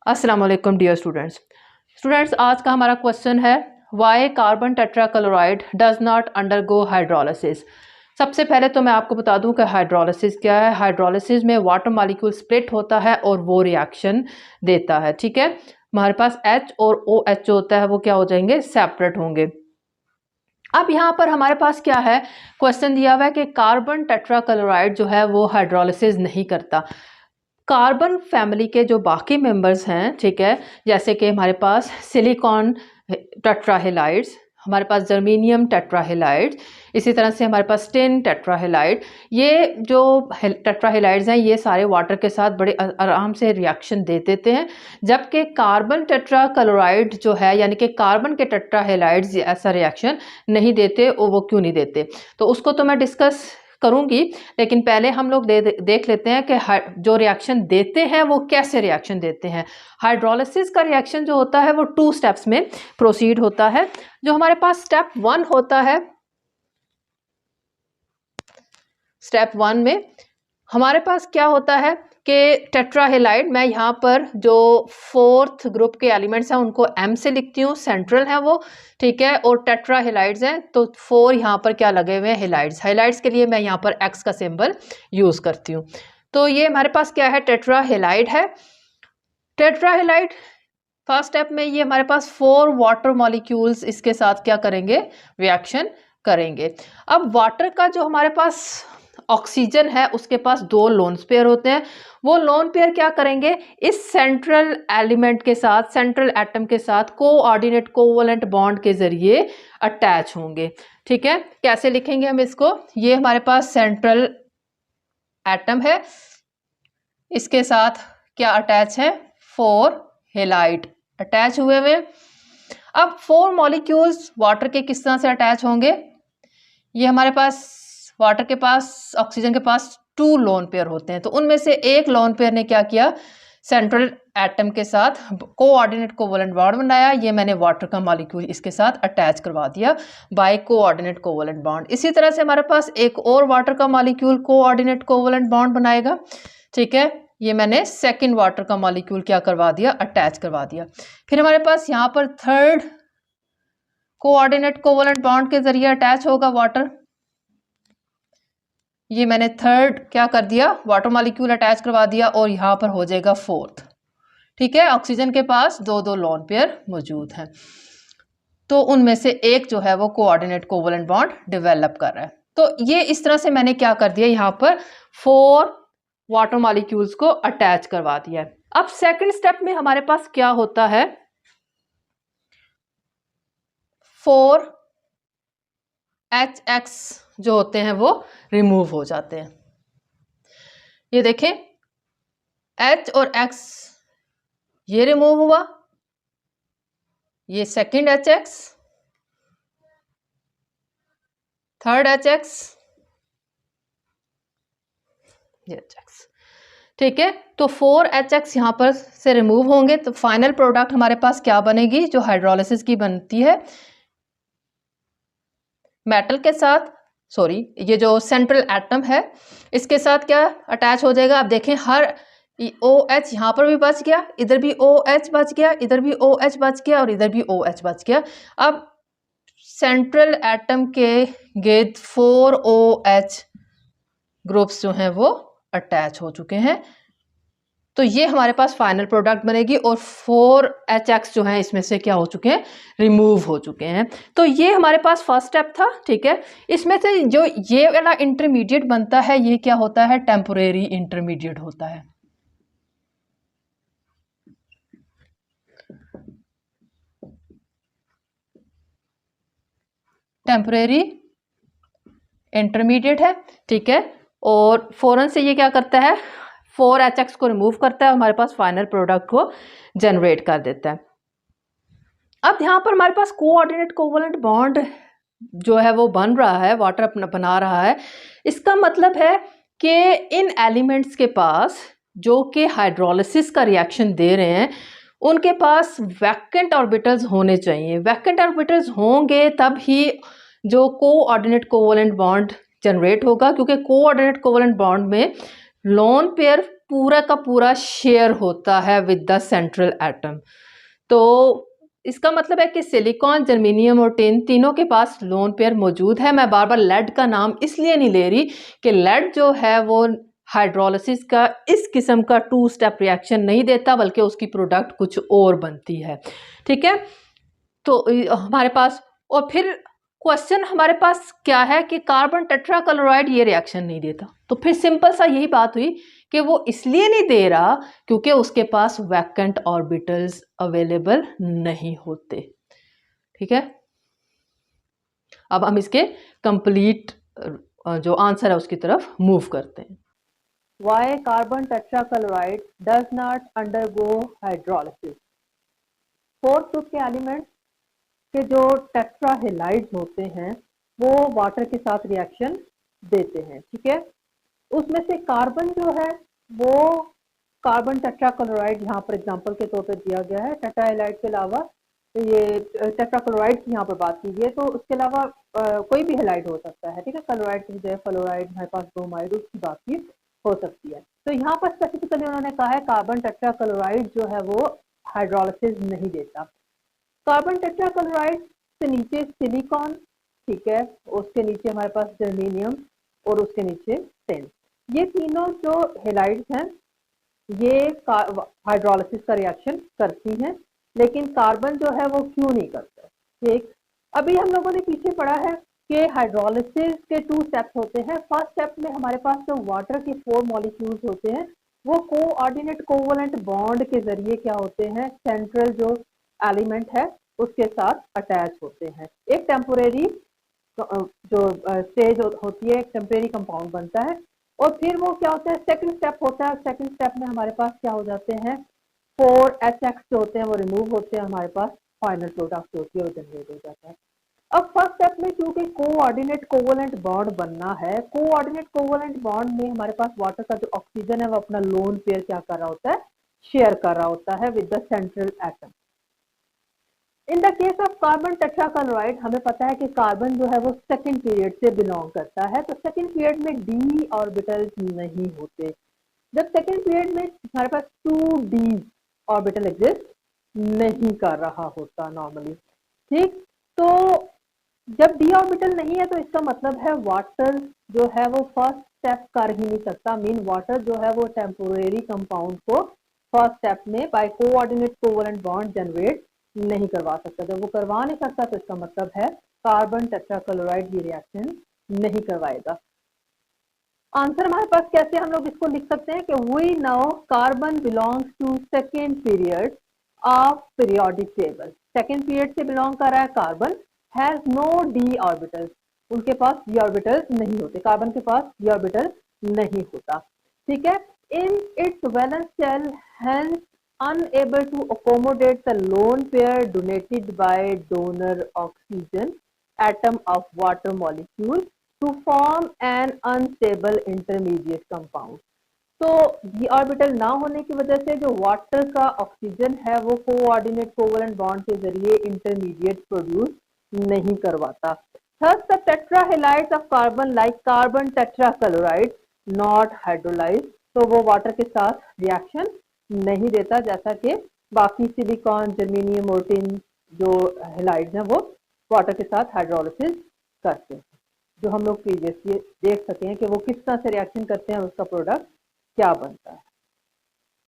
अस्सलाम वालेकुम dear students, आज का हमारा क्वेश्चन है why carbon tetrachloride does not undergo hydrolysis. सबसे पहले तो मैं आपको बता दूं कि हाइड्रोलिसिस क्या है। हाइड्रोलिसिस में वाटर मॉलिक्यूल स्प्लिट होता है और वो रिएक्शन देता है। ठीक है, हमारे पास H और OH जो होता है वो क्या हो जाएंगे, सेपरेट होंगे। अब यहाँ पर हमारे पास क्या है, क्वेश्चन दिया हुआ है कि कार्बन टेट्राक्लोराइड जो है वो हाइड्रोलिसिस नहीं करता। कार्बन फैमिली के जो बाकी मेंबर्स हैं, ठीक है, जैसे कि हमारे पास सिलिकॉन टेट्राहेलाइड्स, हमारे पास जर्मेनियम टेट्राहेलाइड्स, इसी तरह से हमारे पास टिन टेट्राहेलाइड, ये जो टेट्राहेलाइड्स हैं ये सारे वाटर के साथ बड़े आराम से रिएक्शन दे देते हैं। जबकि कार्बन टेट्राक्लोराइड जो है यानी कि कार्बन के टेट्राहेलाइड्स ऐसा रिएक्शन नहीं देते। और वो क्यों नहीं देते तो उसको तो मैं डिस्कस करूंगी, लेकिन पहले हम लोग देख लेते हैं कि जो रिएक्शन देते हैं वो कैसे रिएक्शन देते हैं। हाइड्रोलिसिस का रिएक्शन जो होता है वो 2 स्टेप्स में प्रोसीड होता है। जो हमारे पास स्टेप 1 होता है, स्टेप 1 में हमारे पास क्या होता है कि टेट्राहेलाइड, मैं यहाँ पर जो 4th ग्रुप के एलिमेंट्स हैं उनको M से लिखती हूँ, सेंट्रल है वो, ठीक है, और टेट्राहेलाइड्स हैं तो 4 यहाँ पर क्या लगे हुए हैं, हेलाइड्स। हेलाइड्स के लिए मैं यहाँ पर X का सिंबल यूज करती हूँ। तो ये हमारे पास क्या है, टेट्राहेलाइड है। टेट्राहेलाइड फर्स्ट स्टेप में ये हमारे पास 4 वाटर मॉलिक्यूल्स इसके साथ क्या करेंगे, रिएक्शन करेंगे। अब वाटर का जो हमारे पास ऑक्सीजन है उसके पास 2 लोन पेयर होते हैं। वो लोन पेयर क्या करेंगे, इस सेंट्रल एलिमेंट के साथ, सेंट्रल एटम के साथ कोऑर्डिनेट कोवलेंट बॉन्ड के जरिए अटैच होंगे। ठीक है, कैसे लिखेंगे हम इसको, ये हमारे पास सेंट्रल एटम है, इसके साथ क्या अटैच है, 4 हेलाइड अटैच हुए हुए। अब 4 मॉलिक्यूल्स वाटर के किस तरह से अटैच होंगे, ये हमारे पास वाटर के पास, ऑक्सीजन के पास 2 लोन पेयर होते हैं, तो उनमें से एक लोन पेयर ने क्या किया, सेंट्रल एटम के साथ कोऑर्डिनेट कोवलेंट बॉन्ड बनाया। ये मैंने वाटर का मॉलिक्यूल इसके साथ अटैच करवा दिया बाय कोऑर्डिनेट कोवलेंट बॉन्ड। इसी तरह से हमारे पास एक और वाटर का मॉलिक्यूल कोऑर्डिनेट कोवलेंट बॉन्ड बनाएगा। ठीक है, ये मैंने सेकंड वाटर का मॉलिक्यूल क्या करवा दिया, अटैच करवा दिया। फिर हमारे पास यहाँ पर 3rd कोऑर्डिनेट कोवलेंट बॉन्ड के जरिए अटैच होगा वाटर। ये मैंने 3rd क्या कर दिया, वाटर मॉलिक्यूल अटैच करवा दिया, और यहाँ पर हो जाएगा 4th। ठीक है, ऑक्सीजन के पास 2 लोन पेयर मौजूद हैं, तो उनमें से एक जो है वो कोऑर्डिनेट कोवलेंट बॉन्ड डेवलप कर रहा है। तो ये इस तरह से मैंने क्या कर दिया, यहाँ पर 4 वाटर मॉलिक्यूल्स को अटैच करवा दिया है। अब सेकंड स्टेप में हमारे पास क्या होता है, 4 HX जो होते हैं वो रिमूव हो जाते हैं। ये देखें, H और X ये रिमूव हुआ, ये सेकंड HX, 3rd HX, ये HX। ठीक है, तो 4 HX यहाँ पर से रिमूव होंगे, तो फाइनल प्रोडक्ट हमारे पास क्या बनेगी, जो हाइड्रोलिसिस की बनती है, मेटल के साथ, सॉरी ये जो सेंट्रल एटम है इसके साथ क्या अटैच हो जाएगा। आप देखें, हर OH यहाँ पर भी बच गया, इधर भी OH बच गया, इधर भी OH बच गया, और इधर भी OH बच गया। अब सेंट्रल एटम के गिर्द 4 OH ग्रुप्स जो हैं वो अटैच हो चुके हैं, तो ये हमारे पास फाइनल प्रोडक्ट बनेगी, और 4 HX जो है इसमें से क्या हो चुके हैं, रिमूव हो चुके हैं। तो ये हमारे पास फर्स्ट स्टेप था। ठीक है, इसमें से जो ये वाला इंटरमीडिएट बनता है ये क्या होता है, टेम्पोरेरी इंटरमीडिएट होता है। टेम्पोरेरी इंटरमीडिएट है। ठीक है, और फौरन से ये क्या करता है, 4 HX को रिमूव करता है, हमारे पास फाइनल प्रोडक्ट को जनरेट कर देता है। अब यहाँ पर हमारे पास कोऑर्डिनेट कोवलेंट बॉन्ड जो है वो बन रहा है, वाटर अपना बना रहा है। इसका मतलब है कि इन एलिमेंट्स के पास जो कि हाइड्रोलिसिस का रिएक्शन दे रहे हैं उनके पास वैकेंट ऑर्बिटल्स होने चाहिए। वैकेंट ऑर्बिटल्स होंगे तब ही जो कोऑर्डिनेट कोवलेंट बॉन्ड जनरेट होगा, क्योंकि कोऑर्डिनेट कोवलेंट बॉन्ड में लोन पेयर पूरा का पूरा शेयर होता है विद द सेंट्रल एटम। तो इसका मतलब है कि सिलिकॉन, जर्मेनियम और टिन तीनों के पास लोन पेयर मौजूद है। मैं बार बार लेड का नाम इसलिए नहीं ले रही कि लेड जो है वो हाइड्रोलिसिस का इस किस्म का 2 स्टेप रिएक्शन नहीं देता, बल्कि उसकी प्रोडक्ट कुछ और बनती है। ठीक है, तो हमारे पास, और फिर क्वेश्चन हमारे पास क्या है कि कार्बन टेट्राक्लोराइड ये रिएक्शन नहीं देता। तो फिर सिंपल सा यही बात हुई कि वो इसलिए नहीं दे रहा क्योंकि उसके पास वैकेंट ऑर्बिटल्स अवेलेबल नहीं होते। ठीक है, अब हम इसके कंप्लीट जो आंसर है उसकी तरफ मूव करते हैं। Why carbon tetrachloride does not undergo hydrolysis. Fourth group के एलिमेंट के जो टेट्राहेलाइड्स होते हैं वो वाटर के साथ रिएक्शन देते हैं। ठीक है, उसमें से कार्बन जो है वो कार्बन टेट्राक्लोराइड यहाँ पर एग्जांपल के तौर पर दिया गया है। टेट्राहेलाइड के अलावा तो ये टेट्राक्लोराइड की यहाँ पर बात की है, तो उसके अलावा कोई भी हेलाइड हो सकता है। ठीक है, क्लोराइड की बजाय फ्लोराइड, हमारे पास ब्रोमाइड, उसकी बात की हो सकती है। तो यहाँ पर स्पेसिफिकली उन्होंने कहा है कार्बन टेट्राक्लोराइड जो है वो हाइड्रोलिसिस नहीं देता। कार्बन टेट्राक्लोराइड से नीचे सिलिकॉन, ठीक है, उसके नीचे हमारे पास जर्मेनियम और उसके नीचे टिन। ये तीनों जो हेलाइड्स हैं ये हाइड्रोलिसिस का रिएक्शन करती हैं, लेकिन कार्बन जो है वो क्यों नहीं करता। ठीक, अभी हम लोगों ने पीछे पढ़ा है कि हाइड्रोलिसिस के 2 स्टेप्स होते हैं। फर्स्ट स्टेप में हमारे पास जो वाटर के 4 मॉलिक्यूल्स होते हैं वो कोऑर्डिनेट कोवलेंट बॉन्ड के जरिए क्या होते हैं, सेंट्रल जो एलिमेंट है उसके साथ अटैच होते हैं। एक टेम्पोरेरी जो स्टेज होती है, एक टेम्पोरेरी कंपाउंड बनता है, और फिर वो क्या होता है, सेकंड स्टेप होता है। सेकंड स्टेप में हमारे पास क्या हो जाते हैं, 4HX जो होते हैं वो रिमूव होते हैं, हमारे पास फाइनल प्रोडक्ट जो होती है वो जनरेट हो जाता है। अब फर्स्ट स्टेप में क्योंकि कोऑर्डिनेट कोवलेंट बॉन्ड बनना है, कोऑर्डिनेट कोवलेंट बॉन्ड में हमारे पास वाटर का जो ऑक्सीजन है वो अपना लोन पेयर क्या कर रहा होता है, शेयर कर रहा होता है with the central atom. In the case of carbon tetrachloride हमें पता है कि कार्बन जो है वो सेकंड पीरियड से बिलोंग करता है, तो सेकंड पीरियड में डी ऑर्बिटल्स नहीं होते। जब सेकंड पीरियड में हमारे पास 2d ऑर्बिटल एग्जिस्ट नहीं कर रहा होता नॉर्मली। ठीक, तो जब डी ऑर्बिटल नहीं है तो इसका मतलब है वाटर जो है वो फर्स्ट स्टेप कर ही नहीं सकता। मीन वाटर जो है वो टेम्पोरेरी कंपाउंड को फर्स्ट स्टेप में by coordinate covalent bond generate नहीं करवा सकता। जब वो करवा नहीं सकता तो इसका मतलब है कार्बन टेट्राक्लोराइड ये रिएक्शन नहीं करवाएगा। आंसर हमारे पास कैसे हम लोग इसको लिख सकते हैं कि we now carbon belongs to second period of periodic table. Second period से बिलोंग कर रहा है carbon, has no D orbitals, उनके पास डी ऑर्बिटल्स नहीं होते, कार्बन के पास डी ऑर्बिटल नहीं होता। ठीक है, in its valence shell hence unable to accommodate the lone pair donated by donor oxygen atom of water molecule to form an unstable intermediate compound। तो डी ऑर्बिटल ना होने की वजह से जो वाटर का ऑक्सीजन है वो कोऑर्डिनेट कोवलेंट बॉन्ड के जरिए इंटरमीडिएट प्रोड्यूस नहीं करवाता। Thus the tetrahalides of carbon like carbon tetrachloride not hydrolyzed, तो वो वाटर के साथ रिएक्शन नहीं देता, जैसा कि बाकी सिलिकॉन, जर्मेनियम और टिन जो हेलाइड्स हैं वो वाटर के साथ हाइड्रोलिसिस करते हैं, जो हम लोग प्रीवियसली देख सके हैं कि वो किस तरह से रिएक्शन करते हैं, उसका प्रोडक्ट क्या बनता है।